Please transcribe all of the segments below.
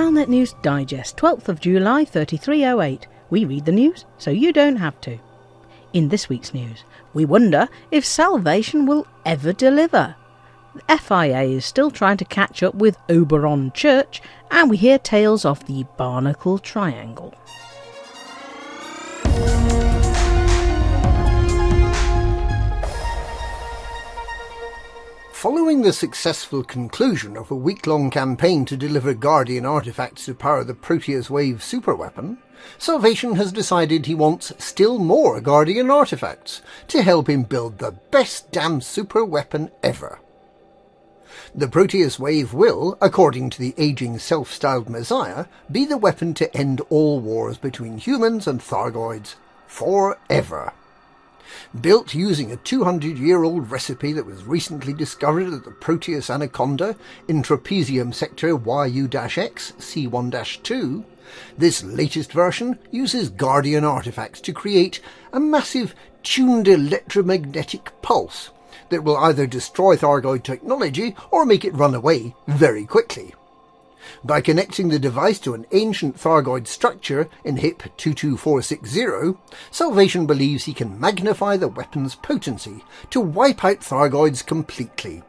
Galnet News Digest, 12th of July 3308. We read the news so you don't have to. In this week's news, we wonder if salvation will ever deliver. The FIA is still trying to catch up with Oberon Church, and we hear tales of the Barnacle Triangle. Following the successful conclusion of a week-long campaign to deliver Guardian artifacts to power the Proteus wave superweapon, Salvation has decided he wants still more Guardian artifacts to help him build the best damn superweapon ever. The Proteus wave will, according to the aging self-styled Messiah, be the weapon to end all wars between humans and Thargoids forever. Built using a 200-year-old recipe that was recently discovered at the Proteus Anaconda in Trapezium Sector YU-X C1-2, this latest version uses Guardian artifacts to create a massive tuned electromagnetic pulse that will either destroy Thargoid technology or make it run away very quickly. By connecting the device to an ancient Thargoid structure in HIP 22460, Salvation believes he can magnify the weapon's potency to wipe out Thargoids completely.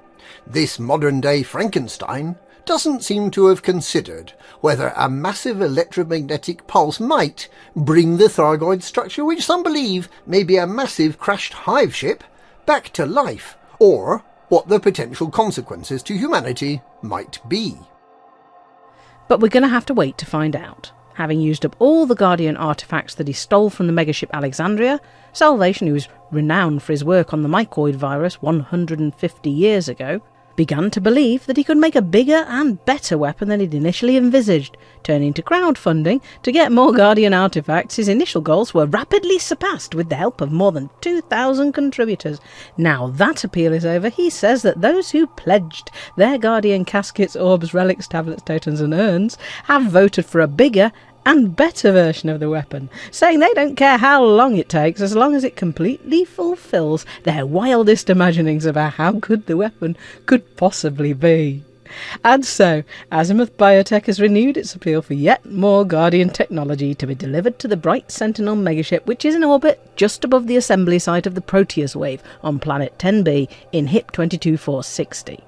This modern-day Frankenstein doesn't seem to have considered whether a massive electromagnetic pulse might bring the Thargoid structure, which some believe may be a massive crashed hive ship, back to life, or what the potential consequences to humanity might be. But we're going to have to wait to find out. Having used up all the Guardian artifacts that he stole from the megaship Alexandria, Salvation, who is renowned for his work on the mycoid virus 150 years ago, began to believe that he could make a bigger and better weapon than he'd initially envisaged. Turning to crowdfunding to get more Guardian artifacts, his initial goals were rapidly surpassed with the help of more than 2,000 contributors. Now that appeal is over, he says that those who pledged their Guardian caskets, orbs, relics, tablets, totems and urns have voted for a bigger and better version of the weapon, saying they don't care how long it takes as long as it completely fulfills their wildest imaginings about how good the weapon could possibly be. And so, Azimuth Biotech has renewed its appeal for yet more Guardian technology to be delivered to the Bright Sentinel megaship, which is in orbit just above the assembly site of the Proteus wave on planet 10b in HIP 22460.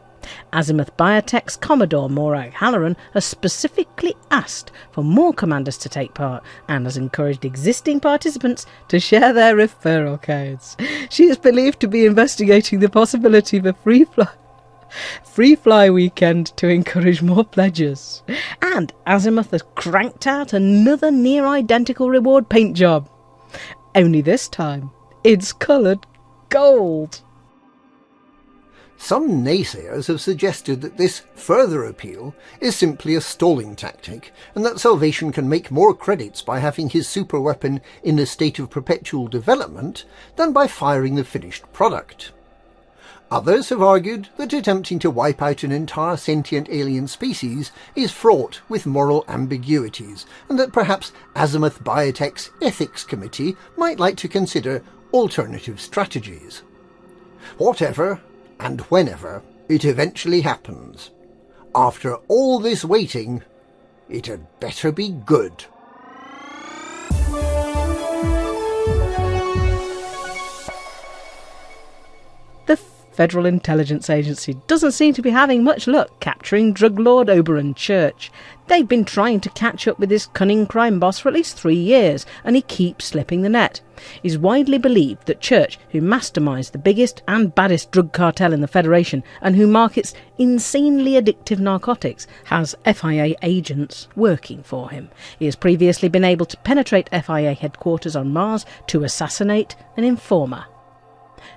Azimuth Biotech's Commodore Morag Halloran has specifically asked for more commanders to take part and has encouraged existing participants to share their referral codes. She is believed to be investigating the possibility of a free fly weekend to encourage more pledges. And Azimuth has cranked out another near-identical reward paint job. Only this time, it's coloured gold. Some naysayers have suggested that this further appeal is simply a stalling tactic, and that Salvation can make more credits by having his superweapon in a state of perpetual development than by firing the finished product. Others have argued that attempting to wipe out an entire sentient alien species is fraught with moral ambiguities, and that perhaps Azimuth Biotech's Ethics Committee might like to consider alternative strategies. Whatever and whenever it eventually happens, after all this waiting, it had better be good. The Federal Intelligence Agency doesn't seem to be having much luck capturing drug lord Oberon Church. They've been trying to catch up with this cunning crime boss for at least 3 years, and he keeps slipping the net. It's widely believed that Church, who masterminds the biggest and baddest drug cartel in the Federation and who markets insanely addictive narcotics, has FIA agents working for him. He has previously been able to penetrate FIA headquarters on Mars to assassinate an informer.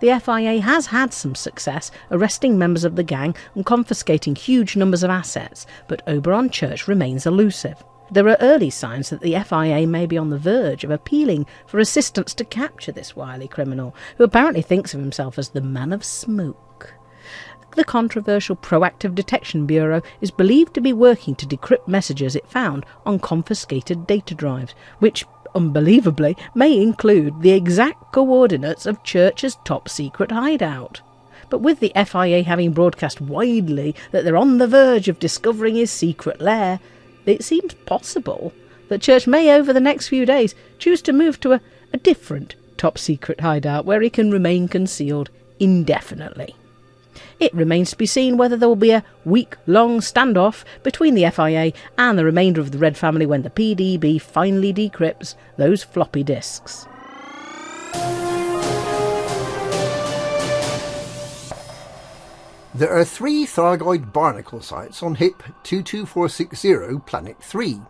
The FIA has had some success arresting members of the gang and confiscating huge numbers of assets, but Oberon Church remains elusive. There are early signs that the FIA may be on the verge of appealing for assistance to capture this wily criminal, who apparently thinks of himself as the Man of Smoke. The controversial Proactive Detection Bureau is believed to be working to decrypt messages it found on confiscated data drives, which unbelievably may include the exact coordinates of Church's top-secret hideout. But with the FIA having broadcast widely that they're on the verge of discovering his secret lair, it seems possible that Church may, over the next few days, choose to move to a different top-secret hideout where he can remain concealed indefinitely. It remains to be seen whether there will be a week-long standoff between the FIA and the remainder of the Red family when the PDB finally decrypts those floppy disks. There are 3 Thargoid barnacle sites on HIP 22460 Planet 3,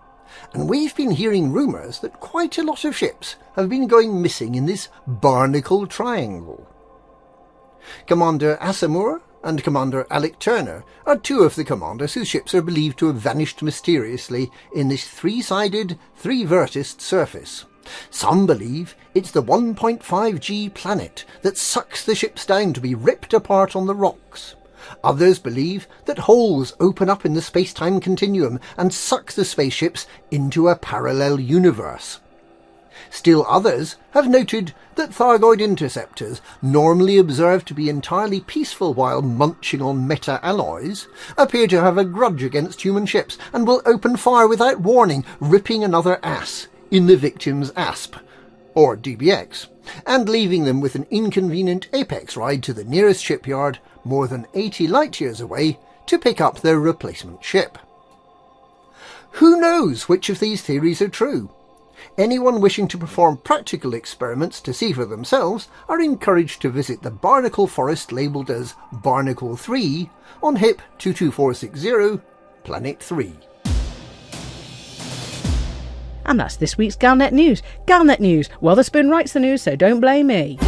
and we've been hearing rumours that quite a lot of ships have been going missing in this Barnacle Triangle. Commander Asimur and Commander Alec Turner are 2 of the commanders whose ships are believed to have vanished mysteriously in this 3-sided, 3-verticed surface. Some believe it's the 1.5G planet that sucks the ships down to be ripped apart on the rocks. Others believe that holes open up in the space-time continuum and suck the spaceships into a parallel universe. Still others have noted that Thargoid interceptors, normally observed to be entirely peaceful while munching on meta-alloys, appear to have a grudge against human ships and will open fire without warning, ripping another ass in the victim's ASP, or DBX, and leaving them with an inconvenient apex ride to the nearest shipyard more than 80 light-years away to pick up their replacement ship. Who knows which of these theories are true? Anyone wishing to perform practical experiments to see for themselves are encouraged to visit the Barnacle Forest labelled as Barnacle 3 on HIP 22460, Planet 3. And that's this week's Galnet News. Galnet News. Weatherspoon writes the news, so don't blame me.